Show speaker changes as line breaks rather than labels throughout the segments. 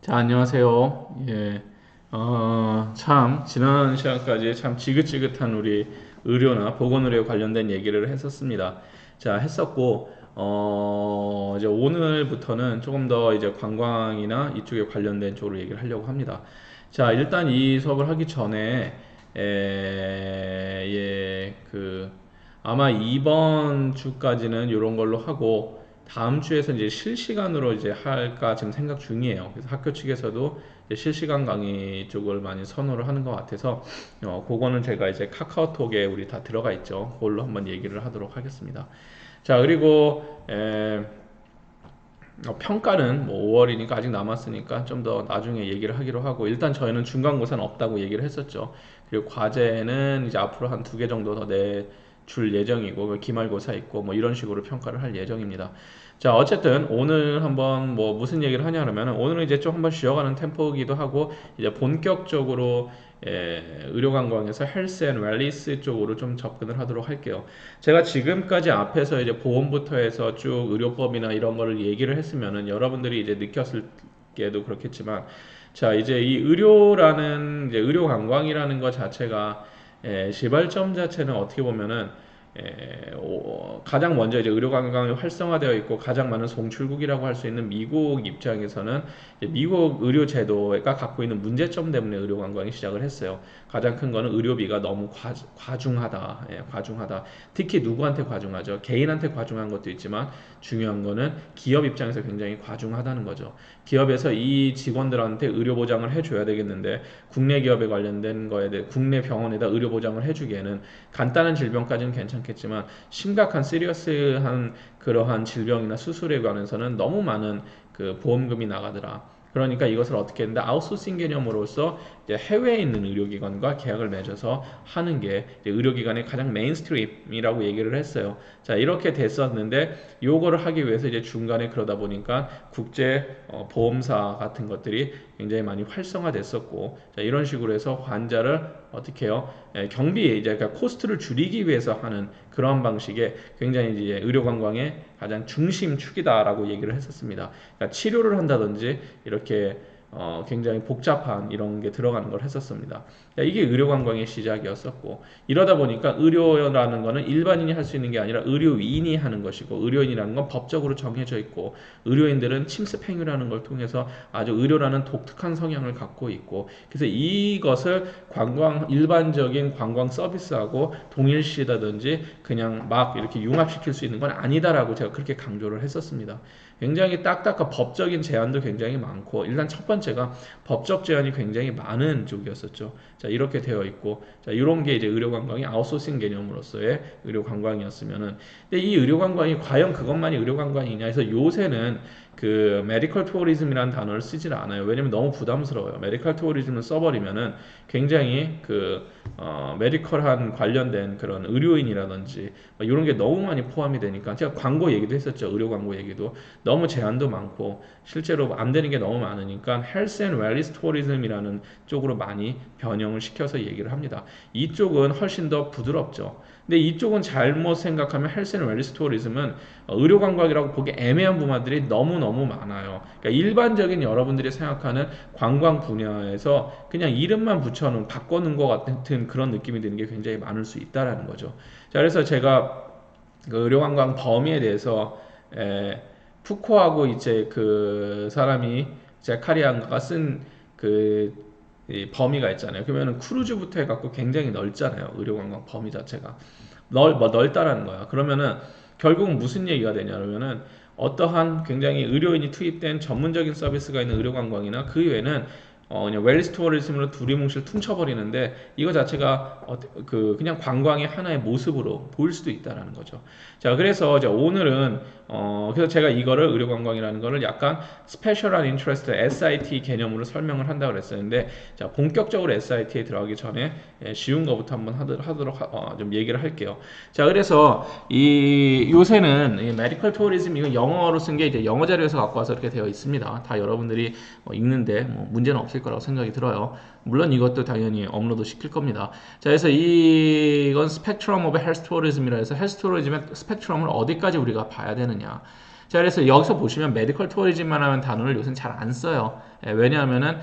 자, 안녕하세요. 예, 참, 지난 시간까지 참 지긋지긋한 우리 의료나 보건의료에 관련된 얘기를 했었습니다. 자, 했었고, 이제 오늘부터는 조금 더 이제 관광이나 이쪽에 관련된 쪽으로 얘기를 하려고 합니다. 자, 일단 이 수업을 하기 전에, 아마 이번 주까지는 이런 걸로 하고, 다음 주에서 이제 실시간으로 이제 할까 지금 생각 중이에요. 그래서 학교 측에서도 이제 실시간 강의 쪽을 많이 선호를 하는 것 같아서 그거는 제가 이제 카카오톡에 우리 다 들어가 있죠. 그걸로 한번 얘기를 하도록 하겠습니다. 자, 그리고 평가는 뭐 5월이니까 아직 남았으니까 좀 더 나중에 얘기를 하기로 하고, 일단 저희는 중간고사는 없다고 얘기를 했었죠. 그리고 과제는 이제 앞으로 한 두 개 정도 더 내줄 예정이고, 기말고사 있고 뭐 이런 식으로 평가를 할 예정입니다. 자, 어쨌든 오늘 한번 뭐 무슨 얘기를 하냐 그러면, 오늘은 이제 좀 한번 쉬어가는 템포이기도 하고, 이제 본격적으로 의료관광에서 헬스 앤 웰리스 쪽으로 좀 접근을 하도록 할게요. 제가 지금까지 앞에서 이제 보험부터 해서 쭉 의료법이나 이런 거를 얘기를 했으면은 여러분들이 이제 느꼈을 게도 그렇겠지만, 자, 이제 이 의료라는 이제 의료관광이라는 것 자체가 시발점 자체는 어떻게 보면은 가장 먼저 이제 의료관광이 활성화되어 있고 가장 많은 송출국이라고 할 수 있는 미국 입장에서는 미국 의료 제도가 갖고 있는 문제점 때문에 의료관광이 시작을 했어요. 가장 큰 거는 의료비가 너무 과중하다. 과중하다. 특히 누구한테 과중하죠? 개인한테 과중한 것도 있지만 중요한 거는 기업 입장에서 굉장히 과중하다는 거죠. 기업에서 이 직원들한테 의료 보장을 해줘야 되겠는데, 국내 기업에 관련된 거에 대해 국내 병원에다 의료 보장을 해주기에는 간단한 질병까지는 괜찮겠지만 심각한 시리어스한 그러한 질병이나 수술에 관해서는 너무 많은 그 보험금이 나가더라. 그러니까 이것을 어떻게 했는데, 아웃소싱 개념으로서 이제 해외에 있는 의료기관과 계약을 맺어서 하는 게 이제 의료기관의 가장 메인스트림이라고 얘기를 했어요. 자, 이렇게 됐었는데 요거를 하기 위해서 이제 중간에 그러다 보니까 국제 보험사 같은 것들이 굉장히 많이 활성화됐었고, 자, 이런 식으로 해서 환자를 어떻게 해요? 경비 이제 그러니까 코스트를 줄이기 위해서 하는 그런 방식의 굉장히 이제 의료관광의 가장 중심축이다라고 얘기를 했었습니다. 그러니까 치료를 한다든지 이렇게 굉장히 복잡한 이런 게 들어가는 걸 했었습니다. 이게 의료관광의 시작이었었고, 이러다 보니까 의료라는 거는 일반인이 할 수 있는 게 아니라 의료인이 하는 것이고, 의료인이라는 건 법적으로 정해져 있고, 의료인들은 침습 행위라는 걸 통해서 아주 의료라는 독특한 성향을 갖고 있고, 그래서 이것을 일반적인 관광 서비스하고 동일시하다든지 그냥 막 이렇게 융합시킬 수 있는 건 아니다라고 제가 그렇게 강조를 했었습니다. 굉장히 딱딱한 법적인 제한도 굉장히 많고, 일단 첫 번째가 법적 제한이 굉장히 많은 쪽이었었죠. 자, 이렇게 되어 있고, 자, 이런 게 이제 의료관광이 아웃소싱 개념으로서의 의료관광이었으면은, 근데 이 의료관광이 과연 그것만이 의료관광이냐 해서 요새는 그 메디컬 투어리즘이라는 단어를 쓰질 않아요. 왜냐면 너무 부담스러워요. 메디컬 투어리즘을 써버리면은 굉장히 메디컬한 관련된 그런 의료인이라든지 이런 게 너무 많이 포함이 되니까, 제가 광고 얘기도 했었죠. 의료 광고 얘기도 너무 제한도 많고 실제로 안 되는 게 너무 많으니까 헬스 앤 웰리스 투어리즘이라는 쪽으로 많이 변형을 시켜서 얘기를 합니다. 이쪽은 훨씬 더 부드럽죠. 근데 이쪽은 잘못 생각하면 헬스 앤 웰리스 투어리즘은 의료관광이라고 보기 애매한 부분들이 너무너무 많아요. 그러니까 일반적인 여러분들이 생각하는 관광 분야에서 그냥 이름만 붙여놓은 바꿔놓은 것 같은 그런 느낌이 드는 게 굉장히 많을 수 있다라는 거죠. 자, 그래서 제가 그 의료관광 범위에 대해서 푸코하고 이제 그 사람이 제카리안가 쓴그 범위가 있잖아요. 그러면 크루즈부터 해갖고 굉장히 넓잖아요. 의료관광 범위 자체가 넓다라는 거야. 그러면은 결국은 무슨 얘기가 되냐 그러면은, 어떠한 굉장히 의료인이 투입된 전문적인 서비스가 있는 의료관광이나 그 외에는 그냥 웰리스 투어리즘으로 두리뭉실 퉁쳐버리는데, 이거 자체가 그냥 관광의 하나의 모습으로 보일 수도 있다라는 거죠. 자, 그래서 이제 오늘은 그래서 제가 이거를 의료관광이라는 거를 약간 스페셜한 인트레스트 SIT 개념으로 설명을 한다고 그랬었는데, 자, 본격적으로 SIT에 들어가기 전에 쉬운 거부터 한번 하도록 좀 얘기를 할게요. 자, 그래서 이 요새는 이 메디컬 투어리즘, 이거 영어로 쓴 게 이제 영어 자료에서 갖고 와서 이렇게 되어 있습니다. 다 여러분들이 읽는데 뭐 문제는 없을 거라고 생각이 들어요. 물론 이것도 당연히 업로드 시킬 겁니다. 자, 그래서 이건 스펙트럼 오브 헬스 투어리즘이라 해서 헬스 투어리즘의 스펙트럼을 어디까지 우리가 봐야 되느냐. 자, 그래서 여기서 보시면 메디컬 투어리즘만 하면 단어를 요새는 잘 안 써요. 왜냐하면은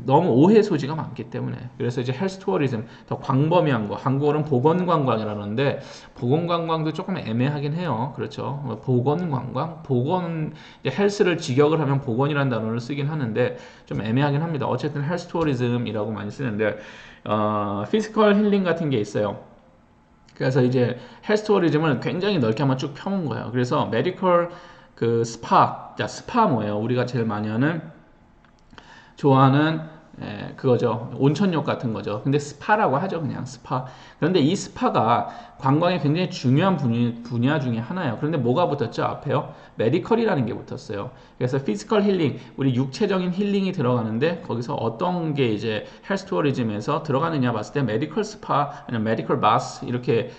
너무 오해 소지가 많기 때문에. 그래서 이제 헬스 투어리즘 더 광범위한 거, 한국어는 보건관광이라는데 보건관광도 조금 애매하긴 해요. 그렇죠? 보건관광, 보건 이제 헬스를 직역을 하면 보건이라는 단어를 쓰긴 하는데 좀 애매하긴 합니다. 어쨌든 헬스 투어리즘이라고 많이 쓰는데 피지컬 힐링 같은 게 있어요. 그래서 이제 헬스 투어리즘을 굉장히 넓게 한번 쭉 펴본 거예요. 그래서 메디컬 그 스파, 자 스파 뭐예요? 우리가 제일 많이 하는 좋아하는 그거죠. 온천욕 같은 거죠. 근데 스파라고 하죠. 그냥 스파. 그런데 이 스파가 관광의 굉장히 중요한 분야 중에 하나예요. 그런데 뭐가 붙었죠? 앞에요? 메디컬이라는 게 붙었어요. 그래서 피지컬 힐링, 우리 육체적인 힐링이 들어가는데 거기서 어떤 게 이제 헬스 투어리즘에서 들어가느냐 봤을 때 메디컬 스파, 아니면 메디컬 바스 이렇게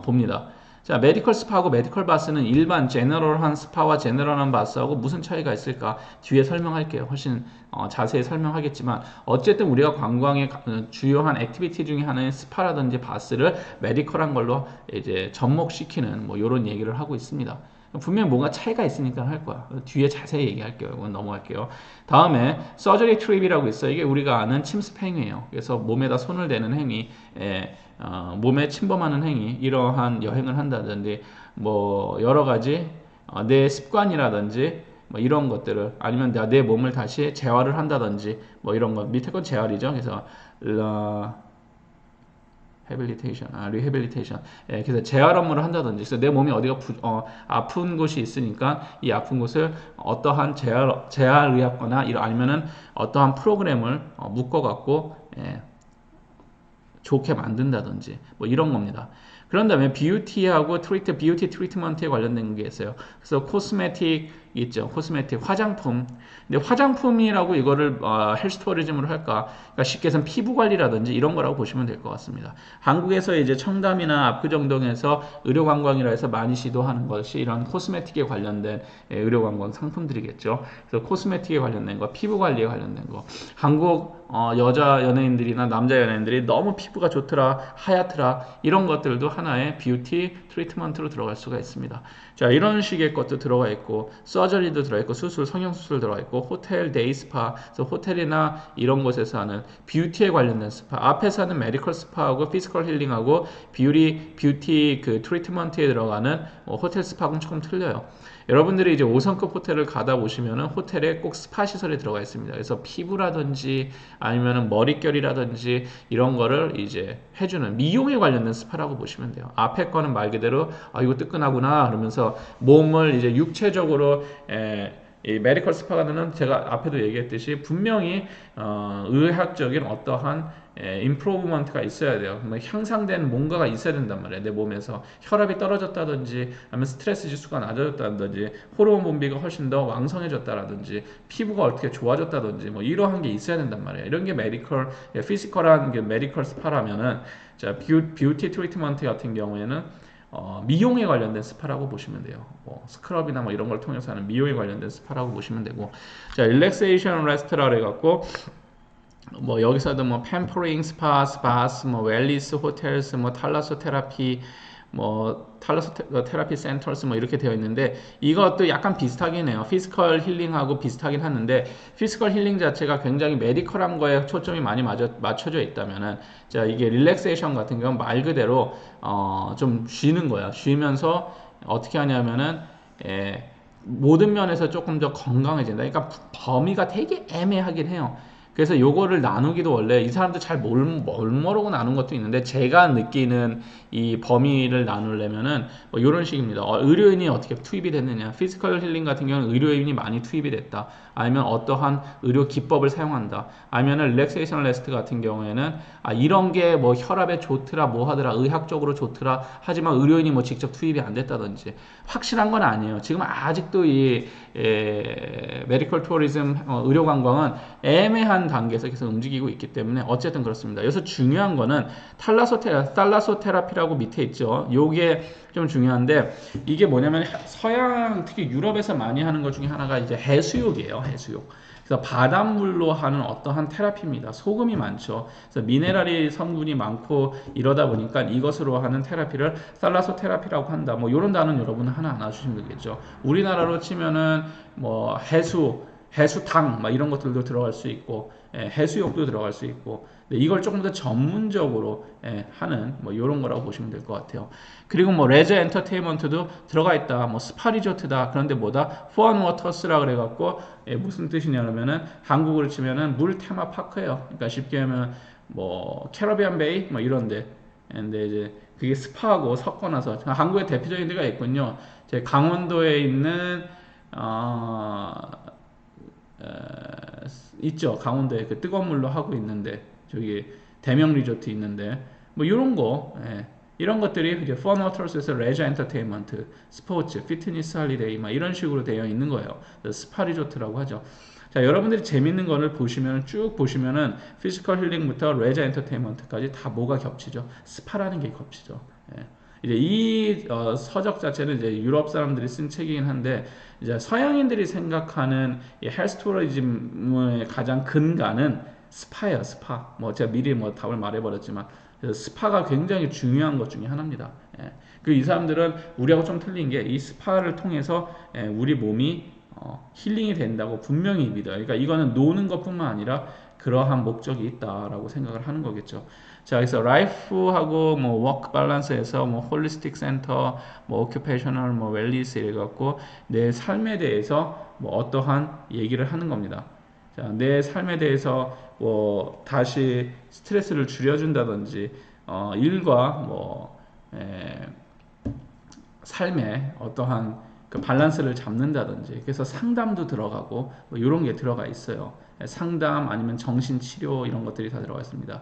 봅니다. 자, 메디컬 스파하고 메디컬 바스는 일반 제너럴한 스파와 제너럴한 바스하고 무슨 차이가 있을까? 뒤에 설명할게요. 훨씬 자세히 설명하겠지만 어쨌든 우리가 관광의 주요한 액티비티 중에 하나인 스파라든지 바스를 메디컬한 걸로 이제 접목시키는 뭐 이런 얘기를 하고 있습니다. 분명히 뭔가 차이가 있으니까 할 거야. 뒤에 자세히 얘기할게요. 이건 넘어갈게요. 다음에 서저리 트립이라고 있어요. 이게 우리가 아는 침습 행위예요. 그래서 몸에다 손을 대는 행위, 몸에 침범하는 행위, 이러한 여행을 한다든지 뭐 여러 가지 내 습관이라든지 뭐 이런 것들을 아니면 내 몸을 다시 재활을 한다든지 뭐 이런 것 밑에 건 재활이죠. 그래서 리해빌리테이션. 그래서 재활 업무를 한다든지, 그래서 내 몸이 어디가 아픈 곳이 있으니까 이 아픈 곳을 어떠한 재활의학거나 아니면은 어떠한 프로그램을 묶어갖고 좋게 만든다든지 뭐 이런 겁니다. 그런 다음에 뷰티하고 뷰티 트리트먼트에 관련된 게 있어요. 그래서 코스메틱 있죠. 코스메틱 화장품. 근데 화장품이라고 이거를 헬스 투어리즘으로 할까? 그러니까 쉽게 해서 피부 관리라든지 이런 거라고 보시면 될 것 같습니다. 한국에서 이제 청담이나 압구정동에서 의료 관광이라 해서 많이 시도하는 것이 이런 코스메틱에 관련된 의료 관광 상품들이겠죠. 그래서 코스메틱에 관련된 거, 피부 관리에 관련된 거. 한국 여자 연예인들이나 남자 연예인들이 너무 피부가 좋더라, 하얗더라 이런 것들도 하나의 뷰티 트리트먼트로 들어갈 수가 있습니다. 자, 이런 식의 것도 들어가 있고 서저리도 들어가 있고 수술, 성형수술 들어가 있고 호텔, 데이 스파, 그래서 호텔이나 이런 곳에서 하는 뷰티에 관련된 스파, 앞에서 하는 메디컬 스파하고 피지컬 힐링하고 뷰티 그 트리트먼트에 들어가는 호텔 스파하고는 조금 틀려요. 여러분들이 이제 5성급 호텔을 가다 보시면은 호텔에 꼭 스파 시설이 들어가 있습니다. 그래서 피부라든지 아니면은 머릿결이라든지 이런 거를 이제 해주는 미용에 관련된 스파라고 보시면 돼요. 앞에 거는 말 그대로 이거 뜨끈하구나 그러면서 몸을 이제 육체적으로 이 메디컬 스파가는 제가 앞에도 얘기했듯이 분명히 의학적인 어떠한 임프로브먼트가 있어야 돼요. 향상된 뭔가가 있어야 된단 말이에요. 내 몸에서 혈압이 떨어졌다든지 아니면 스트레스 지수가 낮아졌다든지 호르몬 분비가 훨씬 더 왕성해졌다든지 피부가 어떻게 좋아졌다든지 뭐 이러한 게 있어야 된단 말이에요. 이런 게 메디컬, 피지컬한 게 메디컬 스파라면은 자 뷰티 트리트먼트 같은 경우에는 미용에 관련된 스파라고 보시면 돼요. 뭐 스크럽이나 뭐 이런 걸 통해서 하는 미용에 관련된 스파라고 보시면 되고, 자 릴렉세이션 레스트라 해갖고 뭐 여기서도 뭐 팸퍼링 스파, 스파스, 뭐 웰리스 호텔스, 뭐 탈라소 테라피, 뭐 탈라소 테라피 센터스 뭐 이렇게 되어 있는데 이것도 약간 비슷하긴 해요. 피지컬 힐링하고 비슷하긴 하는데 피지컬 힐링 자체가 굉장히 메디컬한 거에 초점이 많이 맞춰져 있다면은 자 이게 릴렉세이션 같은 경우는 말 그대로 좀 쉬는 거야. 쉬면서 어떻게 하냐면은 모든 면에서 조금 더 건강해진다. 그러니까 범위가 되게 애매하긴 해요. 그래서 요거를 나누기도 원래 이 사람들 잘 모르고 나눈 것도 있는데 제가 느끼는 이 범위를 나누려면은 뭐 이런 식입니다. 의료인이 어떻게 투입이 됐느냐. 피지컬 힐링 같은 경우는 의료인이 많이 투입이 됐다. 아니면 어떠한 의료 기법을 사용한다. 아니면은 릴렉세이션 레스트 같은 경우에는 이런 게 뭐 혈압에 좋더라 뭐 하더라 의학적으로 좋더라 하지만 의료인이 뭐 직접 투입이 안 됐다든지 확실한 건 아니에요. 지금 아직도 이 메디컬 투어리즘, 의료 관광은 애매한 단계에서 계속 움직이고 있기 때문에 어쨌든 그렇습니다. 여기서 중요한 거는 탈라소테라피라고 밑에 있죠. 요게 좀 중요한데 이게 뭐냐면 서양 특히 유럽에서 많이 하는 것 중에 하나가 이제 해수욕이에요. 해수욕. 그래서 바닷물로 하는 어떠한 테라피입니다. 소금이 많죠. 그래서 미네랄이 성분이 많고 이러다 보니까 이것으로 하는 테라피를 살라소 테라피라고 한다. 뭐 이런 단어는 여러분 하나 알아주시면 되겠죠. 우리나라로 치면은 뭐 해수탕 막 이런 것들도 들어갈 수 있고 해수욕도 들어갈 수 있고 이걸 조금 더 전문적으로 하는 뭐 이런 거라고 보시면 될 것 같아요. 그리고 뭐 레저 엔터테인먼트도 들어가 있다. 뭐 스파 리조트다. 그런데 뭐다? 푸원 워터스라 그래갖고 무슨 뜻이냐면은 한국으로 치면은 물 테마 파크예요. 그러니까 쉽게 하면 뭐 캐러비안 베이 뭐 이런데. 근데 이제 그게 스파하고 섞어 놔서 한국에 대표적인 데가 있군요. 제 강원도에 있는 있죠. 강원도에 그 뜨거운 물로 하고 있는데 저기 대명 리조트 있는데 뭐 이런 거 이런 것들이 이제 펀 워터스에서 레저 엔터테인먼트, 스포츠, 피트니스 할리데이 막 이런 식으로 되어 있는 거예요. 스파 리조트라고 하죠. 자, 여러분들이 재밌는 거를 보시면 쭉 보시면은 피지컬 힐링부터 레저 엔터테인먼트까지 다 뭐가 겹치죠? 스파라는 게 겹치죠. 이제 이 서적 자체는 이제 유럽 사람들이 쓴 책이긴 한데 이제 서양인들이 생각하는 이 헬스 투어리즘의 가장 근간은 스파예요. 스파. 뭐 제가 미리 뭐 답을 말해버렸지만 스파가 굉장히 중요한 것 중에 하나입니다. 이 사람들은 우리하고 좀 틀린 게 이 스파를 통해서 우리 몸이 힐링이 된다고 분명히 믿어요. 그러니까 이거는 노는 것뿐만 아니라 그러한 목적이 있다라고 생각을 하는 거겠죠. 자, 그래서 라이프하고 뭐 워크 밸런스에서 뭐 홀리스틱 센터, 뭐 오큐페이셔널, 뭐 웰리스 이래갖고 내 삶에 대해서 뭐 어떠한 얘기를 하는 겁니다. 자, 내 삶에 대해서 뭐 다시 스트레스를 줄여준다든지 일과 뭐 삶의 어떠한 그 밸런스를 잡는다든지 그래서 상담도 들어가고 뭐 이런 게 들어가 있어요. 상담 아니면 정신치료 이런 것들이 다 들어가 있습니다.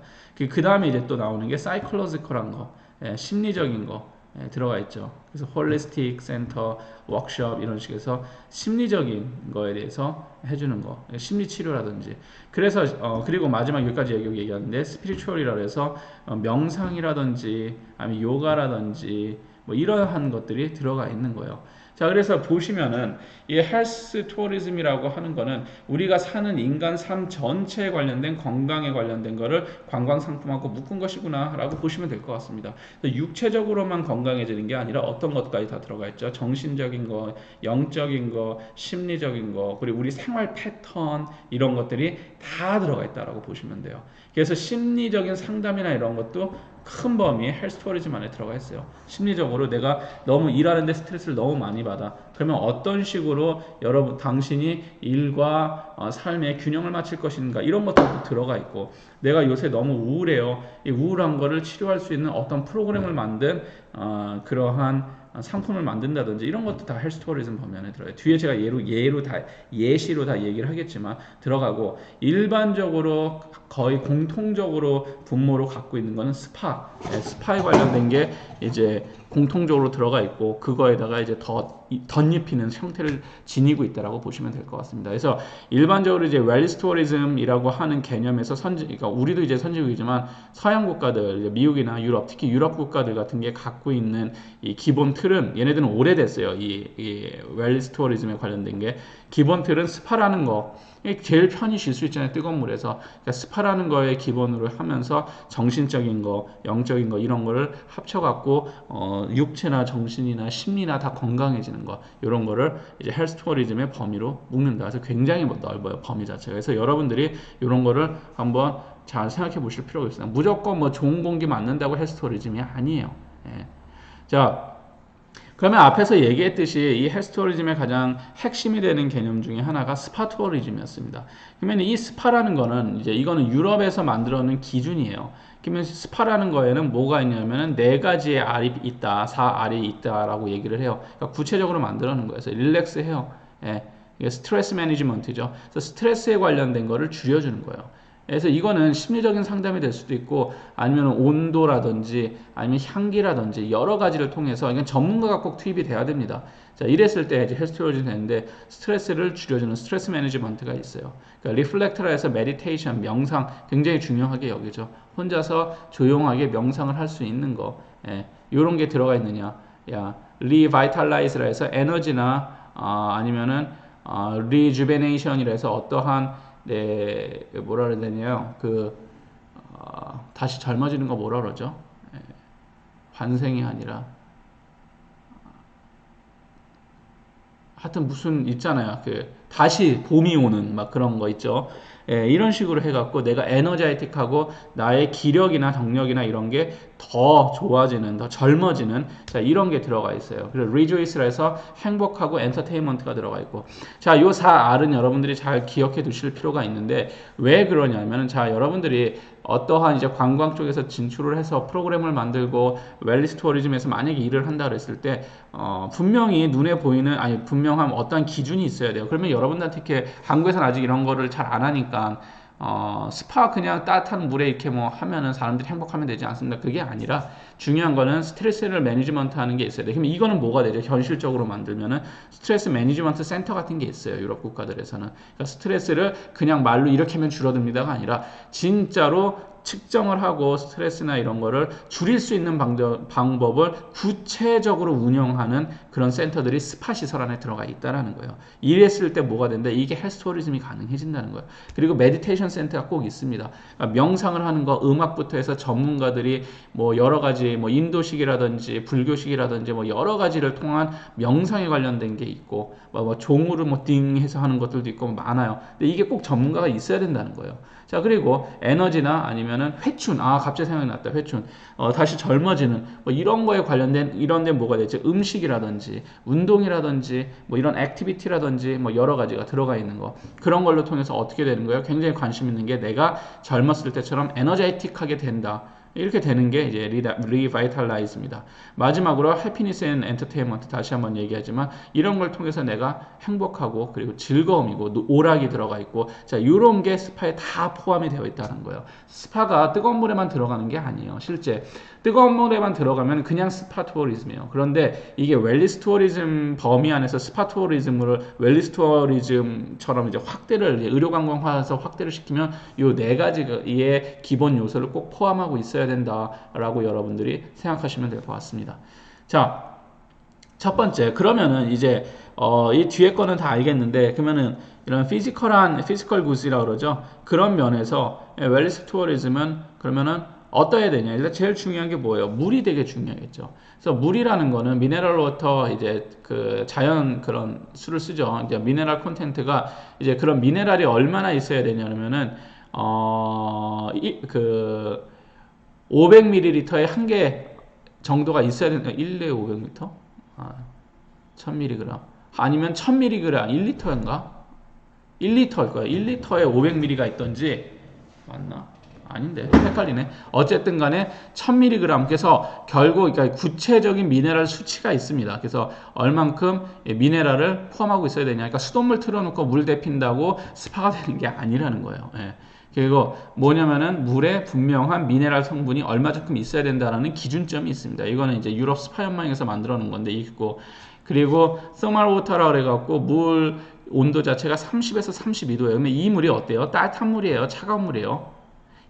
그 다음에 이제 또 나오는 게 사이클로지컬한 거, 심리적인 거 들어가 있죠. 그래서 홀리스틱 센터, 워크숍 이런 식에서 심리적인 거에 대해서 해주는 거, 심리치료라든지. 그래서 그리고 마지막 여기까지 얘기하는데 스피리추얼이라 해서 명상이라든지 아니면 요가라든지 뭐 이러한 것들이 들어가 있는 거예요. 자, 그래서 보시면은 이 헬스 투어리즘이라고 하는 거는 우리가 사는 인간 삶 전체에 관련된 건강에 관련된 거를 관광 상품하고 묶은 것이구나라고 보시면 될 것 같습니다. 육체적으로만 건강해지는 게 아니라 어떤 것까지 다 들어가 있죠. 정신적인 거, 영적인 거, 심리적인 거, 그리고 우리 생활 패턴 이런 것들이 다 들어가 있다라고 보시면 돼요. 그래서 심리적인 상담이나 이런 것도 큰 범위의 헬스 투어리즘 안에 들어가 있어요. 심리적으로 내가 너무 일하는데 스트레스를 너무 많이 받아. 그러면 어떤 식으로 여러분 당신이 일과 삶의 균형을 맞출 것인가 이런 것들도 들어가 있고 내가 요새 너무 우울해요. 이 우울한 거를 치료할 수 있는 어떤 프로그램을 만든 그러한 상품을 만든다든지 이런 것도 다 헬스 투어리즘 범위 안에 들어요. 뒤에 제가 예시로 다 얘기를 하겠지만 들어가고 일반적으로 거의 공통적으로 분모로 갖고 있는 거는 스파에 관련된 게 이제 공통적으로 들어가 있고 그거에다가 이제 덧입히는 형태를 지니고 있다라고 보시면 될 것 같습니다. 그래서 일반적으로 이제 웰니스 투어리즘이라고 하는 개념에서 그러니까 우리도 이제 선진국이지만 서양 국가들, 미국이나 유럽, 특히 유럽 국가들 같은 게 갖고 있는 이 기본 틀은 얘네들은 오래됐어요. 이 웰니스 투어리즘에 관련된 게 기본 틀은 스파라는 거. 제일 편히 쉴 수 있잖아요. 뜨거운 물에서. 그러니까 스파라는 거에 기본으로 하면서 정신적인 거, 영적인 거 이런 거를 합쳐갖고 육체나 정신이나 심리나 다 건강해지는 거 이런 거를 이제 헬스 투어리즘의 범위로 묶는다. 그래서 굉장히 넓어요. 범위 자체가. 그래서 여러분들이 이런 거를 한번 잘 생각해 보실 필요가 있어요. 무조건 뭐 좋은 공기 맞는다고 헬스 투어리즘이 아니에요. 자. 그러면 앞에서 얘기했듯이 이 헬스 투어리즘의 가장 핵심이 되는 개념 중에 하나가 스파 투어리즘이었습니다. 그러면 이 스파라는 거는 이거는 유럽에서 만들어낸 기준이에요. 그러면 스파라는 거에는 뭐가 있냐면은 4가지의 R이 있다, 4R이 있다라고 얘기를 해요. 그러니까 구체적으로 만들어낸 거예요. 그래서 릴렉스 해요. 이게 스트레스 매니지먼트죠. 그래서 스트레스에 관련된 거를 줄여주는 거예요. 그래서 이거는 심리적인 상담이 될 수도 있고 아니면 온도라든지 아니면 향기라든지 여러 가지를 통해서 이건 전문가가 꼭 투입이 돼야 됩니다. 자, 이랬을 때 이제 헬스토리즘이 되는데 스트레스를 줄여주는 스트레스 매니지먼트가 있어요. 그러니까 리플렉터라 해서 메디테이션, 명상 굉장히 중요하게 여기죠. 혼자서 조용하게 명상을 할 수 있는 거. 예, 이런 게 들어가 있느냐. 야, 리바이탈라이즈라 해서 에너지나 아니면은 리주베네이션이라 해서 어떠한 뭐라 그래야 되냐요? 다시 젊어지는 거 뭐라 그러죠? 예, 환생이 아니라 하여튼 무슨 있잖아요. 다시 봄이 오는 막 그런 거 있죠. 예, 이런 식으로 해갖고 내가 에너자이틱하고 나의 기력이나 정력이나 이런 게 더 좋아지는, 더 젊어지는, 자, 이런 게 들어가 있어요. 그래서 rejoice라 해서 행복하고 엔터테인먼트가 들어가 있고. 자, 요 4R은 여러분들이 잘 기억해 두실 필요가 있는데, 왜 그러냐면은, 자, 여러분들이 어떠한 이제 관광 쪽에서 진출을 해서 프로그램을 만들고 웰리스 투어리즘에서 만약에 일을 한다 그랬을 때 분명히 눈에 보이는 아니 분명한 어떤 기준이 있어야 돼요. 그러면 여러분들한테 이렇게 한국에서는 아직 이런 거를 잘 안 하니까 스파 그냥 따뜻한 물에 이렇게 뭐 하면은 사람들이 행복하면 되지 않습니다. 그게 아니라 중요한 거는 스트레스를 매니지먼트 하는 게 있어야 돼요. 그럼 이거는 뭐가 되죠? 현실적으로 만들면은 스트레스 매니지먼트 센터 같은 게 있어요. 유럽 국가들에서는. 그러니까 스트레스를 그냥 말로 이렇게 하면 줄어듭니다가 아니라 진짜로 측정을 하고 스트레스나 이런 거를 줄일 수 있는 방법을 구체적으로 운영하는 그런 센터들이 스파 시설 안에 들어가 있다라는 거예요. 이랬을 때 뭐가 된다? 이게 헬스 투어리즘이 가능해진다는 거예요. 그리고 메디테이션 센터가 꼭 있습니다. 그러니까 명상을 하는 거 음악부터 해서 전문가들이 뭐 여러 가지 뭐 인도식이라든지 불교식이라든지 뭐 여러 가지를 통한 명상에 관련된 게 있고 뭐 종으로 뭐 띵 해서 하는 것들도 있고 많아요. 근데 이게 꼭 전문가가 있어야 된다는 거예요. 자, 그리고 에너지나 아니면은 회춘, 갑자기 생각났다, 회춘. 다시 젊어지는, 뭐 이런 거에 관련된, 이런 데 뭐가 되죠? 음식이라든지, 운동이라든지, 뭐 이런 액티비티라든지, 뭐 여러 가지가 들어가 있는 거. 그런 걸로 통해서 어떻게 되는 거예요? 굉장히 관심 있는 게 내가 젊었을 때처럼 에너제틱하게 된다. 이렇게 되는 게 이제 리바이탈라이즈입니다. 마지막으로 해피니스 앤 엔터테인먼트 다시 한번 얘기하지만 이런 걸 통해서 내가 행복하고 그리고 즐거움이고 오락이 들어가 있고 자 이런 게 스파에 다 포함이 되어 있다는 거예요. 스파가 뜨거운 물에만 들어가는 게 아니에요. 실제 뜨거운 물에만 들어가면 그냥 스파 투어리즘이에요. 그런데 이게 웰리스 투어리즘 범위 안에서 스파 투어리즘을 웰리스 투어리즘처럼 이제 확대를 의료관광화해서 확대를 시키면 이 네 가지의 기본 요소를 꼭 포함하고 있어야 된다라고 여러분들이 생각하시면 될 것 같습니다. 자, 첫 번째 그러면은 이제 이 뒤에 거는 다 알겠는데 그러면은 이런 피지컬 굿이라고 그러죠. 그런 면에서 웰리스 투어리즘은 그러면은 어떠해야 되냐? 일단 제일 중요한 게 뭐예요? 물이 되게 중요하겠죠. 그래서 물이라는 거는 미네랄 워터 이제 그 자연 그런 수를 쓰죠. 이제 미네랄 콘텐트가 이제 그런 미네랄이 얼마나 있어야 되냐면은 500ml에 한 개 정도가 있어야 된다. 1에 500m? 1000mg. 아니면 1000mg, 1리터인가? 1리터일 거야. 1리터에 500ml가 있던지 맞나? 아닌데 헷갈리네. 어쨌든 간에 1000mg 그래서 결국 그러니까 구체적인 미네랄 수치가 있습니다. 그래서 얼만큼 미네랄을 포함하고 있어야 되냐. 그러니까 수돗물 틀어놓고 물 데핀다고 스파가 되는 게 아니라는 거예요. 예. 그리고 뭐냐면은 물에 분명한 미네랄 성분이 얼마만큼 있어야 된다라는 기준점이 있습니다. 이거는 이제 유럽 스파 연맹에서 만들어 놓은 건데 있고 그리고 서멀 워터라 그래갖고 물 온도 자체가 30에서 32도예요. 그러면 이 물이 어때요? 따뜻한 물이에요? 차가운 물이에요?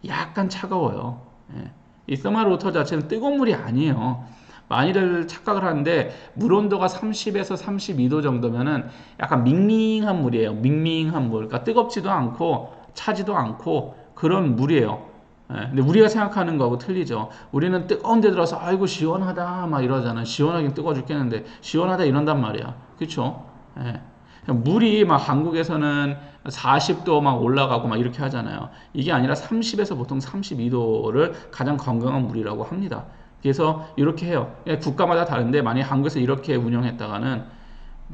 약간 차가워요. 예. 이 서멀 워터 자체는 뜨거운 물이 아니에요. 많이들 착각을 하는데 물 온도가 30에서 32도 정도면은 약간 밍밍한 물이에요. 밍밍한 물. 그러니까 뜨겁지도 않고 차지도 않고 그런 물이에요. 예. 근데 우리가 생각하는 거하고 틀리죠. 우리는 뜨거운 데 들어서 아이고 시원하다 막 이러잖아요. 시원하긴 뜨거워 죽겠는데 시원하다 이런단 말이야. 그렇죠? 예. 물이 막 한국에서는 40도 막 올라가고 막 이렇게 하잖아요. 이게 아니라 30에서 보통 32도를 가장 건강한 물이라고 합니다. 그래서 이렇게 해요. 국가마다 다른데 만약 한국에서 이렇게 운영했다가는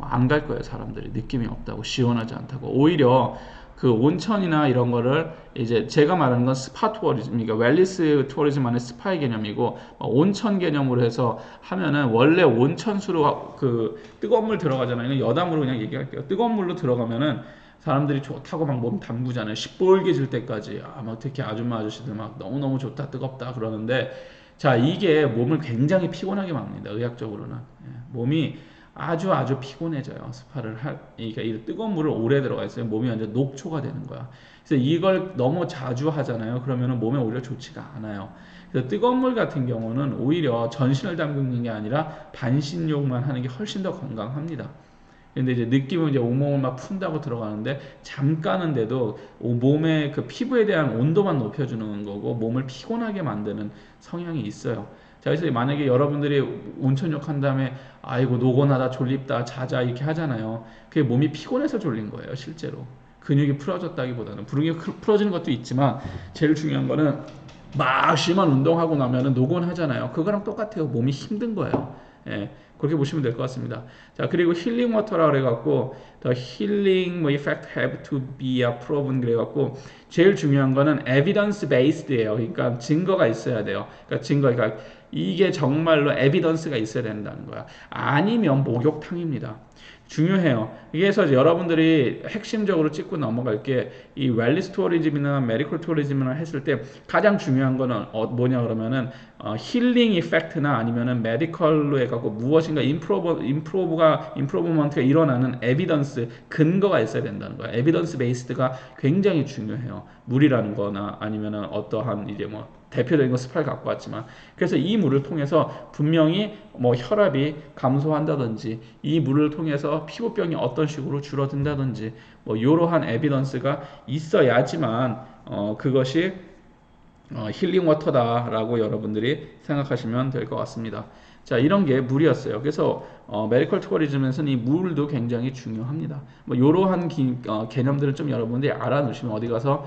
안 갈 거예요. 사람들이 느낌이 없다고 시원하지 않다고 오히려 그 온천이나 이런 거를 이제 제가 말하는 건 스파 투어리즘, 그러니까 웰리스 투어리즘 안에 스파의 개념이고 온천 개념으로 해서 하면은 원래 온천수로 그 뜨거운 물 들어가잖아요. 여담으로 그냥 얘기할게요. 뜨거운 물로 들어가면은 사람들이 좋다고 막 몸 담그잖아요. 시뻘개질 때까지. 막 특히 아줌마 아저씨들 막 너무너무 좋다, 뜨겁다 그러는데, 자, 이게 몸을 굉장히 피곤하게 만듭니다. 의학적으로는. 몸이 아주 아주 피곤해져요. 그러니까 이 뜨거운 물을 오래 들어가 있어요. 몸이 완전 녹초가 되는 거야. 그래서 이걸 너무 자주 하잖아요. 그러면은 몸에 오히려 좋지가 않아요. 그래서 뜨거운 물 같은 경우는 오히려 전신을 담그는 게 아니라 반신욕만 하는 게 훨씬 더 건강합니다. 근데 이제 느낌은 이제 온몸을 막 푼다고 들어가는데 잠깐은데도 몸의 그 피부에 대한 온도만 높여주는 거고 몸을 피곤하게 만드는 성향이 있어요. 자, 그래서 만약에 여러분들이 온천욕 한 다음에 아이고 노곤하다 졸립다 자자 이렇게 하잖아요. 그게 몸이 피곤해서 졸린 거예요, 실제로. 근육이 풀어졌다기보다는 근육이 풀어지는 것도 있지만 제일 중요한 거는 막 심한 운동하고 나면은 노곤하잖아요. 그거랑 똑같아요. 몸이 힘든 거예요. 예, 그렇게 보시면 될 것 같습니다. 자, 그리고 힐링 워터라 그래갖고 the healing effect have to be proven 그래갖고 제일 중요한 거는 evidence based예요. 그러니까 증거가 있어야 돼요. 그러니까 이게 정말로 에비던스가 있어야 된다는 거야. 아니면 목욕탕입니다. 중요해요. 그래서 여러분들이 핵심적으로 짚고 넘어갈 게 이 웰리스 투어리즘이나 메디컬 투어리즘이나 했을 때 가장 중요한 거는 뭐냐 그러면은 힐링 이펙트나 아니면은 메디컬로 해갖고 무엇인가 임프로브먼트가 일어나는 에비던스 근거가 있어야 된다는 거야. 에비던스 베이스드가 굉장히 중요해요. 물이라는 거나 아니면은 어떠한 이제 뭐 대표적인 거 스파를 갖고 왔지만 그래서 이 물을 통해서 분명히 뭐 혈압이 감소한다든지 이 물을 통해서 피부병이 어떤 식으로 줄어든다든지 뭐 이러한 에비던스가 있어야지만 그것이 힐링 워터다라고 여러분들이 생각하시면 될 것 같습니다. 자, 이런 게 물이었어요. 그래서 메디컬 투어리즘에서는 이 물도 굉장히 중요합니다. 뭐 이러한 개념들을 좀 여러분들이 알아놓으시면 어디 가서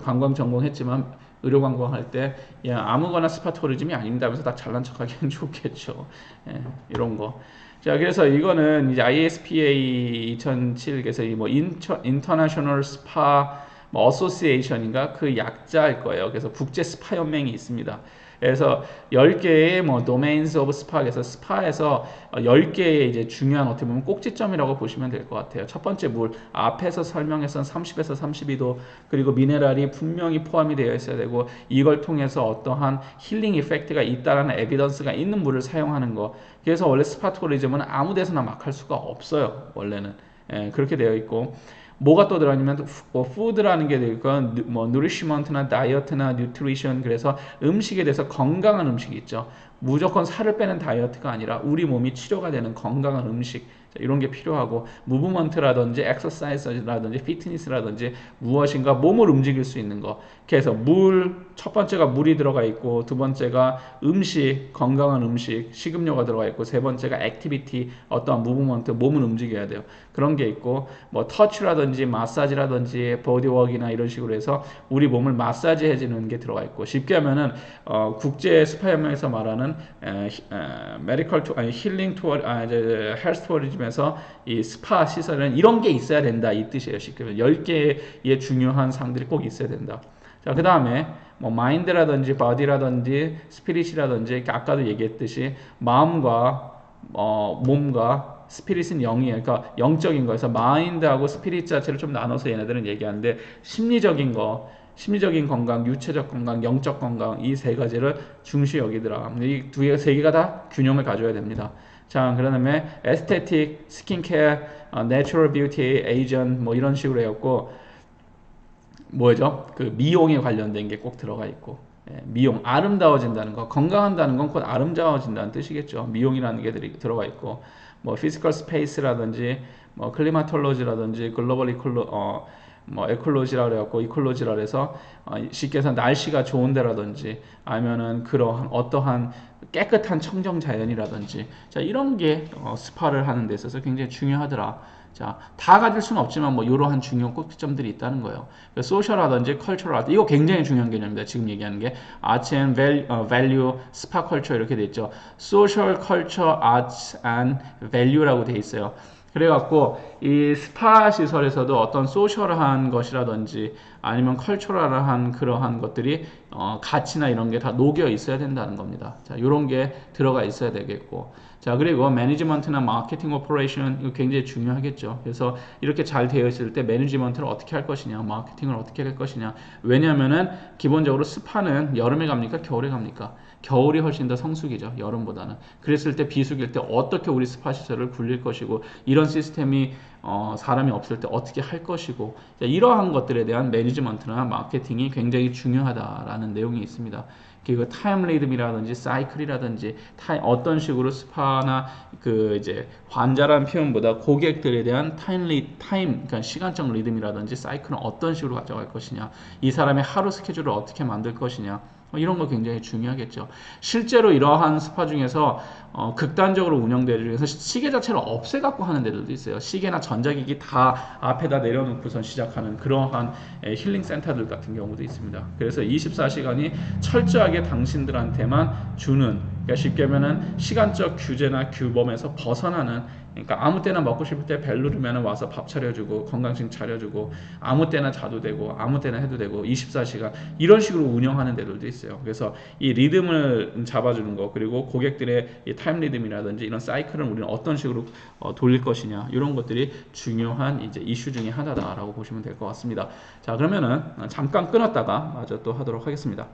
관광 전공했지만 의료 관광할 때 아무거나 스파 투어리즘이 아닙니다 하면서 다 잘난 척하기는 좋겠죠. 이런 거. 자, 그래서 이거는 이제 ISPA 2007에서 뭐 인터내셔널 스파 뭐 어소시에이션인가 그 약자일 거예요. 그래서 국제 스파 연맹이 있습니다. 그래서 10개의 뭐 도메인스 오브 스파에서 스파에서 10개의 이제 중요한 어떻게 보면 꼭지점이라고 보시면 될 것 같아요. 첫 번째 물 앞에서 설명했던 30에서 32도 그리고 미네랄이 분명히 포함이 되어 있어야 되고 이걸 통해서 어떠한 힐링 이펙트가 있다라는 에비던스가 있는 물을 사용하는 거. 그래서 원래 스파 투어리즘은 아무 데서나 막 할 수가 없어요. 원래는 그렇게 되어 있고. 뭐가 또 들어가냐면 푸드라는 게 되고 뭐 누리시먼트나 다이어트나 뉴트리션 그래서 음식에 대해서 건강한 음식이 있죠. 무조건 살을 빼는 다이어트가 아니라 우리 몸이 치료가 되는 건강한 음식 이런 게 필요하고 무브먼트라든지 엑서사이즈라든지 피트니스라든지 무엇인가 몸을 움직일 수 있는 거. 그래서 첫 번째가 물이 들어가 있고 두 번째가 음식, 건강한 음식, 식음료가 들어가 있고 세 번째가 액티비티, 어떠한 무브먼트, 몸을 움직여야 돼요. 그런 게 있고 뭐 터치라든지 마사지라든지 보디워크나 이런 식으로 해서 우리 몸을 마사지 해주는 게 들어가 있고 쉽게 하면은 국제 스파 연맹에서 말하는 메디컬 투 아니 힐링 투어 헬스 투어리즘에서 이 스파 시설은 이런 게 있어야 된다 이 뜻이에요. 쉽게 10개의 중요한 사항들이 꼭 있어야 된다. 자, 그다음에 뭐 마인드라든지 바디라든지 스피릿이라든지 아까도 얘기했듯이 마음과 몸과 스피릿은 0이에요. 그러니까 영적인 거에서 마인드하고 스피릿 자체를 좀 나눠서 얘네들은 얘기하는데 심리적인 건강, 유체적 건강, 영적 건강 이 세 가지를 중시 여기더라. 이 세 개가 다 균형을 가져야 됩니다. 자, 그 다음에 에스테틱, 스킨케어, 내추럴 뷰티, 에이전 뭐 이런 식으로 해갖고 뭐죠? 그 미용에 관련된 게 꼭 들어가 있고 미용, 아름다워진다는 거, 건강한다는 건 곧 아름다워진다는 뜻이겠죠. 미용이라는 게 들어가 있고 뭐 피지컬 스페이스라든지 뭐 클리마톨로지라든지 글로벌 뭐 에콜로지라 그래갖고 이콜로지라 그래서 쉽게 해서 날씨가 좋은 데라든지 아니면은 그러한 어떠한 깨끗한 청정 자연이라든지 자 이런 게 스파를 하는 데 있어서 굉장히 중요하더라. 자, 다 가질 수는 없지만 뭐 이러한 중요한 꼭지점들이 있다는 거예요. 소셜하든지 컬처럴, 이거 굉장히 중요한 개념입니다. 지금 얘기하는 게 Arts and Value, 스파 컬처 이렇게 돼 있죠. Social Culture, Arts and Value라고 돼 있어요. 그래갖고 이 스파 시설에서도 어떤 소셜한 것이라든지 아니면 컬처럴한 그러한 것들이 가치나 이런 게 다 녹여 있어야 된다는 겁니다. 자, 이런 게 들어가 있어야 되겠고, 자, 그리고 매니지먼트나 마케팅 오퍼레이션 이거 굉장히 중요하겠죠. 그래서 이렇게 잘 되어 있을 때 매니지먼트를 어떻게 할 것이냐, 마케팅을 어떻게 할 것이냐. 왜냐면은 기본적으로 스파는 여름에 갑니까? 겨울에 갑니까? 겨울이 훨씬 더 성수기죠. 여름보다는. 그랬을 때 비수기일 때 어떻게 우리 스파 시설을 굴릴 것이고, 이런 시스템이 사람이 없을 때 어떻게 할 것이고, 이러한 것들에 대한 매니지먼트나 마케팅이 굉장히 중요하다라는 내용이 있습니다. 그 타임 리듬이라든지 사이클이라든지 어떤 식으로 스파나 그 이제 환자라는 표현보다 고객들에 대한 그러니까 시간적 리듬이라든지 사이클은 어떤 식으로 가져갈 것이냐, 이 사람의 하루 스케줄을 어떻게 만들 것이냐, 이런 거 굉장히 중요하겠죠. 실제로 이러한 스파 중에서 극단적으로 운영되는 중에서 시계 자체를 없애갖고 하는 데들도 있어요. 시계나 전자기기 다 앞에다 내려놓고선 시작하는 그러한 힐링 센터들 같은 경우도 있습니다. 그래서 24시간이 철저하게 당신들한테만 주는, 그러니까 쉽게 하면은 시간적 규제나 규범에서 벗어나는, 그러니까 아무 때나 먹고 싶을 때 벨 누르면 와서 밥 차려주고 건강식 차려주고 아무 때나 자도 되고 아무 때나 해도 되고 24시간 이런 식으로 운영하는 데들도 있어요. 그래서 이 리듬을 잡아주는 거, 그리고 고객들의 이 타임 리듬이라든지 이런 사이클을 우리는 어떤 식으로 돌릴 것이냐, 이런 것들이 중요한 이제 이슈 중에 하나다라고 보시면 될 것 같습니다. 자, 그러면은 잠깐 끊었다가 마저 또 하도록 하겠습니다.